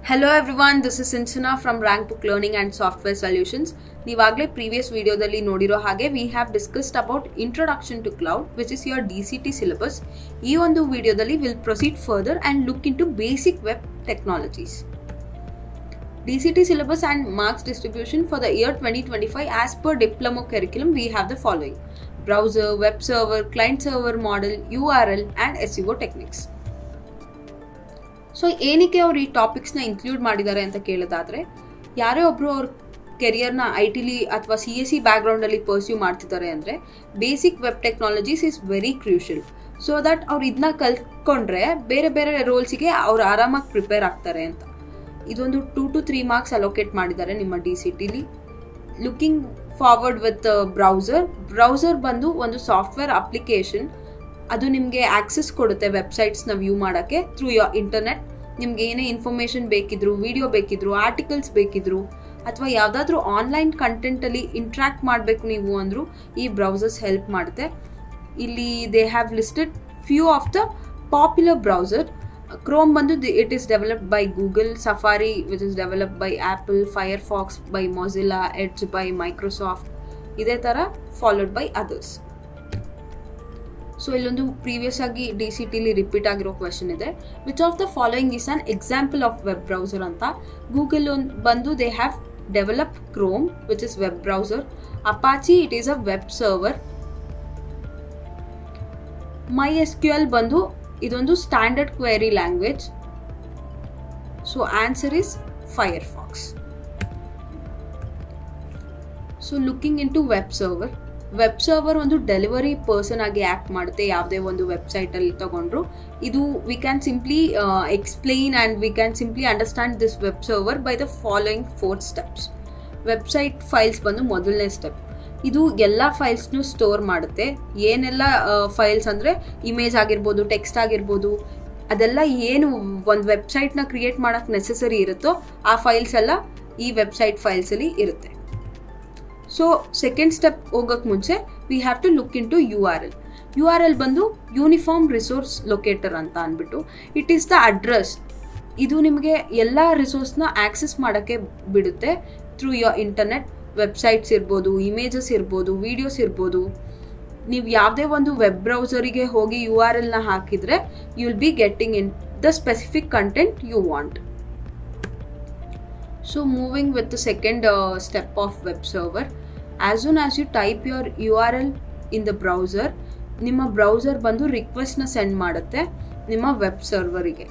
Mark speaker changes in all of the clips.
Speaker 1: Hello everyone, this is Sinsuna from Rank Book Learning and Software Solutions. Neevagle previous video dalli nodiro hage we have discussed about Introduction to Cloud, which is your DCT syllabus. Ee ondu video dalli we'll proceed further and look into basic web technologies. DCT syllabus and marks distribution for the year 2025 as per diploma curriculum we have the following: browser, web server, client server model, URL and SEO techniques. So ಏನಕ್ಕೆ ಅವ್ರು ಈ ಟಾಪಿಕ್ಸ್ನ include ಮಾಡಿದ್ದಾರೆ ಅಂತ ಕೇಳೋದಾದರೆ, ಯಾರೇ ಒಬ್ಬರು ಅವ್ರ ಕೆರಿಯರ್ನ IT ಅಥವಾ CSE ಬ್ಯಾಕ್ಗ್ರೌಂಡಲ್ಲಿ pursue ಮಾಡ್ತಿದ್ದಾರೆ ಅಂದರೆ basic web technologies is very crucial. So that ಅವ್ರು ಇದನ್ನ ಕಲ್ತ್ಕೊಂಡ್ರೆ ಬೇರೆ ಬೇರೆ ರೋಲ್ಸಿಗೆ ಅವ್ರು ಆರಾಮಾಗಿ ಪ್ರಿಪೇರ್ ಆಗ್ತಾರೆ ಅಂತ. ಇದೊಂದು 2 to 3 ಮಾರ್ಕ್ಸ್ ಅಲೋಕೇಟ್ ಮಾಡಿದ್ದಾರೆ ನಿಮ್ಮ DCTಲಿ. ಲುಕಿಂಗ್ ಫಾರ್ವರ್ಡ್ ವಿತ್ ಬ್ರೌಸರ್ ಬಂದು ಒಂದು ಸಾಫ್ಟ್ವೇರ್ ಅಪ್ಲಿಕೇಶನ್. ಅದು ನಿಮಗೆ ಆಕ್ಸೆಸ್ ಕೊಡುತ್ತೆ ವೆಬ್ಸೈಟ್ಸ್ನ ವ್ಯೂ ಮಾಡೋಕ್ಕೆ ಥ್ರೂ ಯೋರ್ ಇಂಟರ್ನೆಟ್. ನಿಮ್ಗೆ ಏನೇ ಇನ್ಫಾರ್ಮೇಷನ್ ಬೇಕಿದ್ರು, ವಿಡಿಯೋ ಬೇಕಿದ್ರು, ಆರ್ಟಿಕಲ್ಸ್ ಬೇಕಿದ್ರು ಅಥವಾ ಯಾವುದಾದ್ರೂ ಆನ್ಲೈನ್ ಕಂಟೆಂಟಲ್ಲಿ ಇಂಟ್ರ್ಯಾಕ್ಟ್ ಮಾಡಬೇಕು ನೀವು ಅಂದರೂ ಈ ಬ್ರೌಸರ್ಸ್ ಹೆಲ್ಪ್ ಮಾಡುತ್ತೆ. ಇಲ್ಲಿ they have listed few of the popular browser. Chrome ಬಂದು it is developed by Google, Safari which is developed by Apple, Firefox by Mozilla, Edge by Microsoft, ಇದೇ ಥರ ಫಾಲೋಡ್ ಬೈ ಅದರ್ಸ್. ಸೊ ಇಲ್ಲೊಂದು previous ಆಗಿ DCTಲಿ repeat ಆಗಿರೋ question ಇದೆ: which of the following is an example of web browser ಅಂತ. Google ಬಂದು they have developed Chrome which is web browser. Apache it is a web server. MySQL ಬಂದು ಇದೊಂದು standard query language. So answer is Firefox. So looking into web server ಒಂದು delivery person ಆಗಿ act ಮಾಡುತ್ತೆ. ಯಾವುದೇ ಒಂದು ವೆಬ್ಸೈಟಲ್ಲಿ ತಗೊಂಡ್ರು ಇದು we can simply explain and we can simply understand this web server by the following 4 steps. Website files ಬಂದು ಮೊದಲನೇ ಸ್ಟೆಪ್. ಇದು ಎಲ್ಲ ಫೈಲ್ಸ್ನು ಸ್ಟೋರ್ ಮಾಡುತ್ತೆ. ಏನೆಲ್ಲ ಫೈಲ್ಸ್ ಅಂದರೆ ಇಮೇಜ್ ಆಗಿರ್ಬೋದು, ಟೆಕ್ಸ್ಟ್ ಆಗಿರ್ಬೋದು, ಅದೆಲ್ಲ ಏನು ಒಂದು ವೆಬ್ಸೈಟ್ನ ಕ್ರಿಯೇಟ್ ಮಾಡೋಕ್ಕೆ ನೆಸೆಸರಿ ಇರುತ್ತೋ ಆ ಫೈಲ್ಸ್ ಎಲ್ಲ ಈ ವೆಬ್ಸೈಟ್ ಫೈಲ್ಸಲ್ಲಿ ಇರುತ್ತೆ. ಸೊ ಸೆಕೆಂಡ್ ಸ್ಟೆಪ್ ಹೋಗೋಕ್ಕೆ ಮುಂಚೆ we have to look into URL ಬಂದು ಯೂನಿಫಾರ್ಮ್ ರಿಸೋರ್ಸ್ ಲೊಕೇಟರ್ ಅಂತ ಅಂದ್ಬಿಟ್ಟು ಇಟ್ ಈಸ್ ದ ಅಡ್ರೆಸ್. ಇದು ನಿಮಗೆ ಎಲ್ಲ ರಿಸೋರ್ಸ್ನ ಆಕ್ಸೆಸ್ ಮಾಡೋಕ್ಕೆ ಬಿಡುತ್ತೆ ಥ್ರೂ ಯೋರ್ ಇಂಟರ್ನೆಟ್. ವೆಬ್ಸೈಟ್ಸ್ ಇರ್ಬೋದು, ಇಮೇಜಸ್ ಇರ್ಬೋದು, ವಿಡಿಯೋಸ್ ಇರ್ಬೋದು. ನೀವು ಯಾವುದೇ ಒಂದು ವೆಬ್ ಬ್ರೌಸರಿಗೆ ಹೋಗಿ URLನ ಹಾಕಿದರೆ you will be getting in the specific content you want. So moving with the second step of web server, as soon as you type your URL in the browser, ನಿಮ್ಮ browser ಬಂದು ರಿಕ್ವೆಸ್ಟ್ನ send ಮಾಡುತ್ತೆ ನಿಮ್ಮ web ಸರ್ವರಿಗೆ.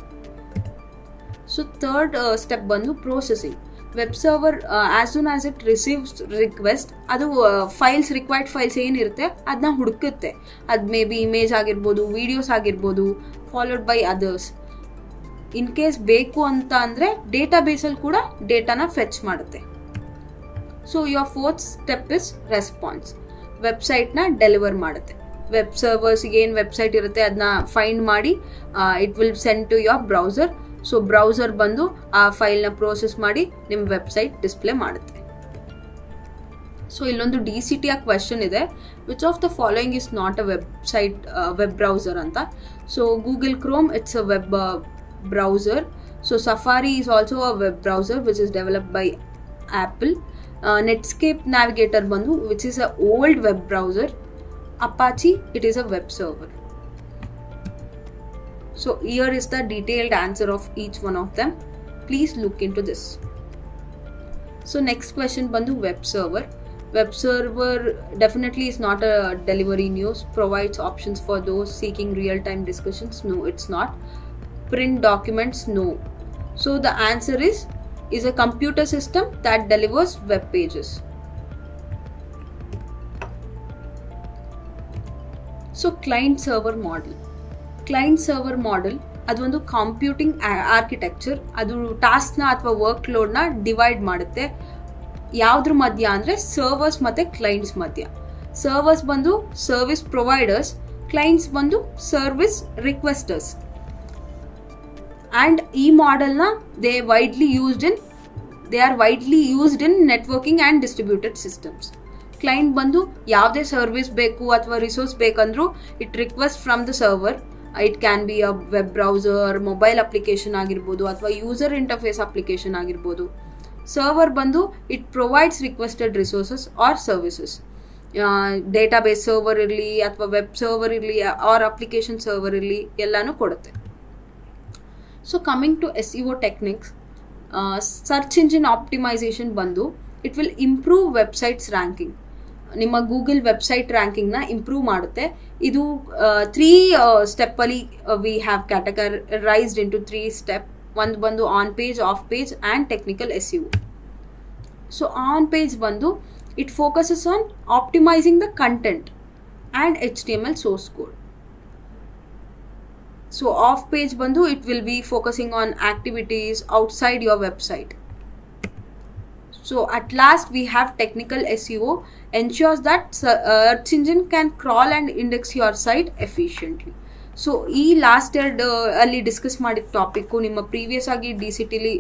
Speaker 1: So third step ಬಂದು processing. Web server as soon as it receives request, ಅದು required files ಏನಿರುತ್ತೆ ಅದನ್ನ ಹುಡುಕುತ್ತೆ. ಅದು ಮೇ ಬಿ ಇಮೇಜ್ ಆಗಿರ್ಬೋದು, ವಿಡಿಯೋಸ್ ಆಗಿರ್ಬೋದು, followed by others. In case ಬೇಕು ಅಂತ ಅಂದರೆ ಡೇಟಾಬೇಸಲ್ಲಿ ಕೂಡ ಡೇಟಾನ ಫೆಚ್ ಮಾಡುತ್ತೆ. So your fourth step is response. ವೆಬ್ಸೈಟ್ನ ಡೆಲಿವರ್ ಮಾಡುತ್ತೆ. ವೆಬ್ ಸರ್ವರ್ಸ್ಗೆ ಏನು ವೆಬ್ಸೈಟ್ ಇರುತ್ತೆ ಅದನ್ನ ಫೈಂಡ್ ಮಾಡಿ it will send to your browser. So browser ಬಂದು ಆ ಫೈಲ್ನ ಪ್ರೋಸೆಸ್ ಮಾಡಿ ನಿಮ್ಮ ವೆಬ್ಸೈಟ್ ಡಿಸ್ಪ್ಲೇ ಮಾಡುತ್ತೆ. ಸೊ ಇಲ್ಲೊಂದು DCT ಕ್ವೆಶನ್ ಇದೆ: which of the following is not a web browser ಅಂತ. So Google Chrome it's a web browser. So Safari is also a web browser which is developed by Apple. Netscape Navigator bandu which is a old web browser. Apache it is a web server. So here is the detailed answer of each one of them. Please look into this. So next question bandu web server. Web server definitely is not a delivery news. Provides options for those seeking real-time discussions. No, it's not. Print documents, no. So the answer is a computer system that delivers web pages. So client server model ಅದು ಒಂದು computing architecture. ಅದು ಟಾಸ್ಕ್ನ ಅಥವಾ work ಲೋಡ್ನ divide ಮಾಡುತ್ತೆ. ಯಾವುದ್ರ ಮಧ್ಯ ಅಂದರೆ servers ಮತ್ತು ಕ್ಲೈಂಟ್ಸ್ ಮಧ್ಯ. ಸರ್ವರ್ಸ್ ಬಂದು ಸರ್ವಿಸ್ ಪ್ರೊವೈಡರ್ಸ್, ಕ್ಲೈಂಟ್ಸ್ ಬಂದು ಸರ್ವಿಸ್ ರಿಕ್ವೆಸ್ಟರ್ಸ್. ಆ್ಯಂಡ್ ಈ ಮಾಡೆಲ್ನ they are widely used in networking and distributed systems. Client ಬಂದು ಯಾವುದೇ ಸರ್ವಿಸ್ ಬೇಕು ಅಥವಾ ರಿಸೋರ್ಸ್ ಬೇಕಂದ್ರೂ it request from the server. It can be a web browser, mobile application ಆಗಿರ್ಬೋದು, ಅಥವಾ ಯೂಸರ್ ಇಂಟರ್ಫೇಸ್ ಅಪ್ಲಿಕೇಶನ್ ಆಗಿರ್ಬೋದು. ಸರ್ವರ್ ಬಂದು it provides requested resources or services. Database server ಇರಲಿ ಅಥವಾ ವೆಬ್ ಸರ್ವರ್ ಇರಲಿ ಆರ್ ಅಪ್ಲಿಕೇಶನ್ ಸರ್ವರ್ ಇರಲಿ ಎಲ್ಲನೂ ಕೊಡುತ್ತೆ. So coming to SEO techniques, search engine optimization ಬಂದು it will improve websites ranking. ನಿಮ್ಮ ಗೂಗಲ್ ವೆಬ್ಸೈಟ್ ರ್ಯಾಂಕಿಂಗ್ನ ಇಂಪ್ರೂವ್ ಮಾಡುತ್ತೆ. ಇದು 3 ಸ್ಟೆಪ್ಪಲ್ಲಿ we have categorized into 3 step. ಒಂದು ಬಂದು on page, off page and technical SEO. So on page ಬಂದು it focuses on optimizing the content and HTML source code. So off page bandu it will be focusing on activities outside your website. So at last we have technical SEO, ensures that search engine can crawl and index your site efficiently. So ee last year alli discuss ಮಾಡಿದ topic ನಿಮ್ಮ previous ಆಗಿ DCTಲಿ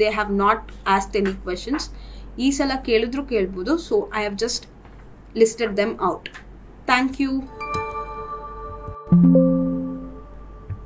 Speaker 1: they have not asked any questions. ಈ ಸಲ ಕೇಳಿದ್ರು ಕೇಳ್ಬೋದು. So I have just listed them out. Thank you.